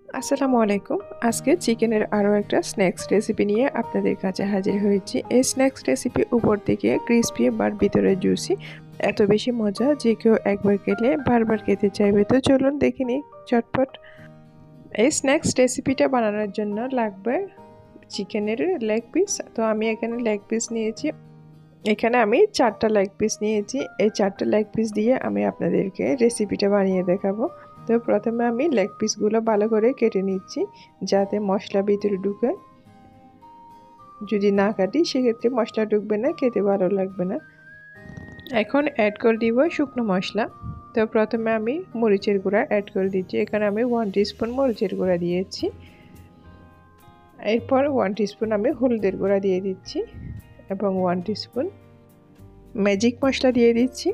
আসসালামু আলাইকুম। আজকে চিকেনের আরও একটা স্ন্যাক্স রেসিপি নিয়ে আপনাদের কাছে হাজির হয়েছি। এই স্ন্যাক্স রেসিপি উপর থেকে ক্রিস্পি বাট ভিতরে জুসি, এত বেশি মজা যে কেউ একবার খেলে বারবার খেতে চাইবে। তো চলুন দেখে নিই চটপট। এই স্ন্যাক্স রেসিপিটা বানানোর জন্য লাগবে চিকেনের লেগ পিস। তো আমি এখানে লেগ পিস নিয়েছি। এখানে আমি 4টা লেগ পিস নিয়েছি। এই 4টা লেগ পিস দিয়ে আমি আপনাদেরকে রেসিপিটা বানিয়ে দেখাবো। তো প্রথমে আমি লেগ পিসগুলো ভালো করে কেটে নিচ্ছি যাতে মশলা ভিতরে ঢুকে। যদি না কাটি সেক্ষেত্রে মশলা ঢুকবে না, খেতে ভালো লাগবে না। এখন অ্যাড করে দিব শুকনো মশলা। তো প্রথমে আমি মরিচের গুঁড়া অ্যাড করে দিচ্ছি। এখানে আমি 1 টিস্পুন মরিচের গুঁড়া দিয়েছি। এরপর 1 টিস্পুন আমি হলুদের গুঁড়া দিয়ে দিচ্ছি এবং 1 টিস্পুন ম্যাজিক মশলা দিয়ে দিচ্ছি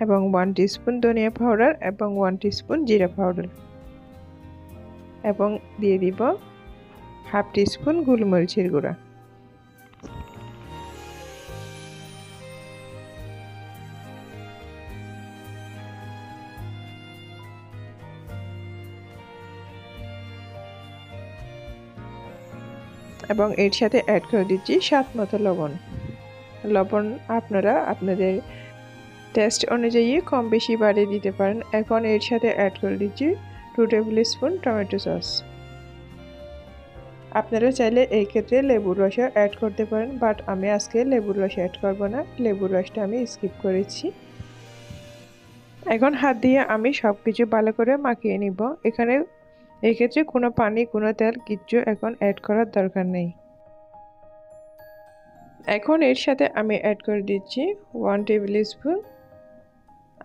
এবং 1 টিস্পুন ধনিয়া পাউডার এবং 1 টিস্পুন জিরা পাউডার এবং দিয়ে দিব হাফ টিস্পুন গোলমরিচের গুঁড়া। এবং এর সাথে অ্যাড করে দিচ্ছি স্বাদ মতো লবণ। লবণ আপনারা আপনাদের টেস্ট অনুযায়ী কম বেশি বাড়িয়ে দিতে পারেন। এখন এর সাথে অ্যাড করে দিচ্ছি 2 টেবিল স্পুন টমেটো সস। আপনারা চাইলে এই ক্ষেত্রে লেবুর রসও অ্যাড করতে পারেন, বাট আমি আজকে লেবুর রস অ্যাড করব না, লেবুর রসটা আমি স্কিপ করেছি। এখন হাত দিয়ে আমি সব কিছু ভালো করে মাখিয়ে নিব। এখানে এক্ষেত্রে কোনো পানি কোনো তেল কিচ্ছু এখন অ্যাড করার দরকার নেই। এখন এর সাথে আমি অ্যাড করে দিচ্ছি 1 টেবিল স্পুন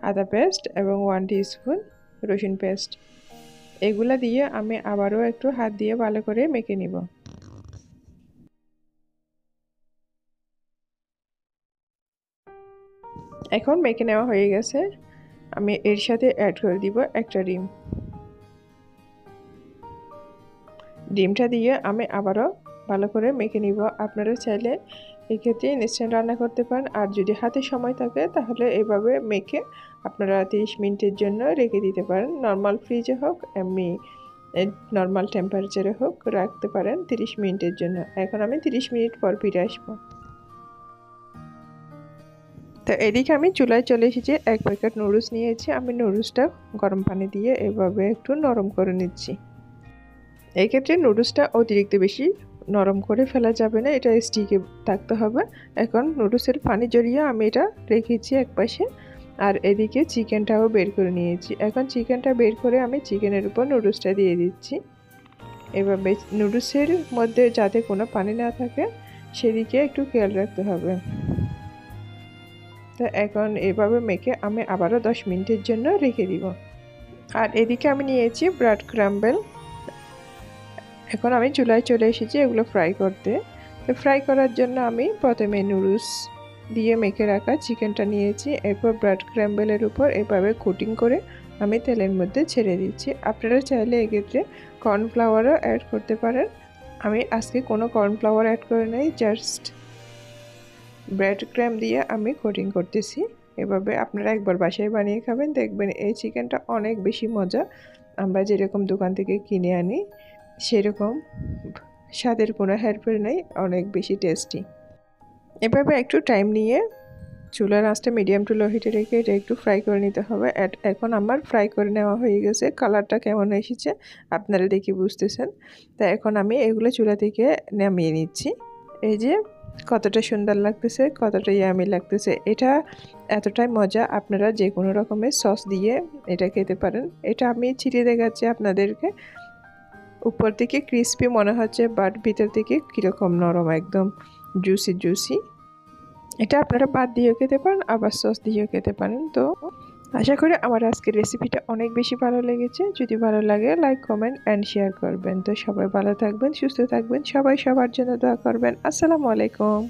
আদা পেস্ট এবং 1 টিস্পুন রসুন পেস্ট। এগুলা দিয়ে আমি আবারও একটু হাত দিয়ে ভালো করে মেখে নিব। এখন মেখে নেওয়া হয়ে গেছে। আমি এর সাথে অ্যাড করে দিব একটা ডিম। ডিমটা দিয়ে আমি আবারও ভালো করে মেখে নিব। আপনারা চাইলে এক্ষেত্রে ইনস্ট্যান্ট রান্না করতে পারেন, আর যদি হাতে সময় থাকে তাহলে এইভাবে মেখে আপনারা 30 মিনিটের জন্য রেখে দিতে পারেন। নর্মাল ফ্রিজে হোক এমনি নর্মাল টেম্পারেচারে হোক রাখতে পারেন 30 মিনিটের জন্য। এখন আমি 30 মিনিট পর ফিরে আসবো। তো এদিকে আমি চুলায় চলে এসেছি। 1 প্যাকেট নুডলস নিয়েছি। আমি নুডলসটা গরম পানি দিয়ে এভাবে একটু নরম করে নিচ্ছি। এই ক্ষেত্রে নুডলসটা অতিরিক্ত বেশি নরম করে ফেলা যাবে না, এটা স্টিকে থাকতে হবে। এখন নুডলসের পানি জড়িয়ে আমি এটা রেখেছি একপাশে, আর এদিকে চিকেনটাও বের করে নিয়েছি। এখন চিকেনটা বের করে আমি চিকেনের উপর নুডলসটা দিয়ে দিচ্ছি। এভাবে নুডলসের মধ্যে যাতে কোনো পানি না থাকে সেদিকে একটু খেয়াল রাখতে হবে। তো এখন এভাবে মেখে আমি আবারও 10 মিনিটের জন্য রেখে দিব। আর এদিকে আমি নিয়েছি ব্রেড ক্রাম্বল। এখন আমি চুলায় চলে এসেছি এগুলো ফ্রাই করতে। তো ফ্রাই করার জন্য আমি প্রথমে নুডলস দিয়ে মেখে রাখা চিকেনটা নিয়েছি। এরপর ব্রেড ক্রাম্বলের উপর এভাবে কোটিং করে আমি তেলের মধ্যে ছেড়ে দিচ্ছি। আপনারা চাইলে এক্ষেত্রে কর্নফ্লাওয়ারও অ্যাড করতে পারেন। আমি আজকে কোনো কর্নফ্লাওয়ার অ্যাড করে নাই, জাস্ট ব্রেড ক্রাম্ব দিয়ে আমি কোটিং করতেছি। এভাবে আপনারা একবার বাসায় বানিয়ে খাবেন, দেখবেন এই চিকেনটা অনেক বেশি মজা। আমরা যেরকম দোকান থেকে কিনে আনি সেরকম স্বাদের কোনো হেরফের নেই, অনেক বেশি টেস্টি। এভাবে একটু টাইম নিয়ে চুলার আঁচটা মিডিয়াম টু লো হিটে রেখে এটা একটু ফ্রাই করে নিতে হবে। এখন আমার ফ্রাই করে নেওয়া হয়ে গেছে। কালারটা কেমন এসেছে আপনারা দেখে বুঝতেছেন। তা এখন আমি এগুলো চুলা থেকে নামিয়ে নিচ্ছি। এই যে কতটা সুন্দর লাগতেছে, কতটা ইয়ামি লাগতেছে। এটা এতটাই মজা, আপনারা যে কোনো রকমের সস দিয়ে এটা খেতে পারেন। এটা আমি ছিটিয়ে দেখাচ্ছি আপনাদেরকে। উপর থেকে ক্রিস্পি মনে হচ্ছে, বাট ভিতর থেকে কীরকম নরম, একদম জুসি জুসি। এটা আপনারা ভাত দিয়েও খেতে পারেন, আবার সস দিয়েও খেতে পারেন। তো আশা করি আমার আজকের রেসিপিটা অনেক বেশি ভালো লেগেছে। যদি ভালো লাগে লাইক কমেন্ট অ্যান্ড শেয়ার করবেন। তো সবাই ভালো থাকবেন, সুস্থ থাকবেন, সবাই সবার জন্য দোয়া করবেন। আসসালামু আলাইকুম।